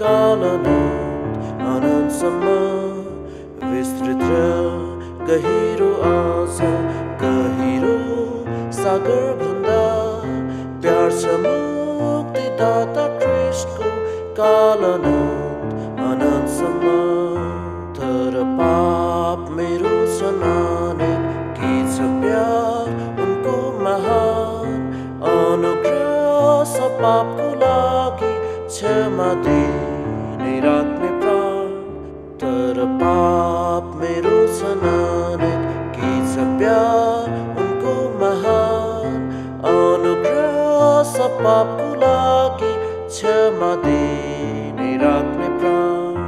कालनाथ अनन्तसम्म विस्तृत र गहिरो आशा गहिरो सागर भन्दा प्यार छ मुक्तिदाता ख्रीष्टको कालनाथ अनन्तसम्म तर पाप मेरो छ नानेक के छ प्यार उनको महान अनुग्रह छ पापको लागि क्षमा दिने राख्ने प्राण तर पाप मेरो छ नानेक के छ प्यार उनको महान अनुग्रह छ पापको लागि क्षमा दिने राख्ने प्राण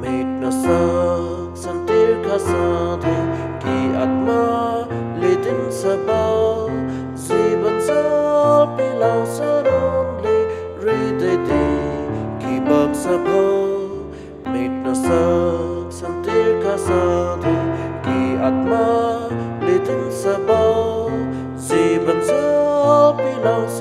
मेट्न सक्छन् तिर्खा सधैँ कि आत्माले दिन्छ बल जीवन जल पिलाउँछ उनले हृदयदेखि बग्छ भल मेट्न सक्छन् तिर्खा सधैँ कि आत्माले दिन्छ बल जीवन जल पिलाउँछ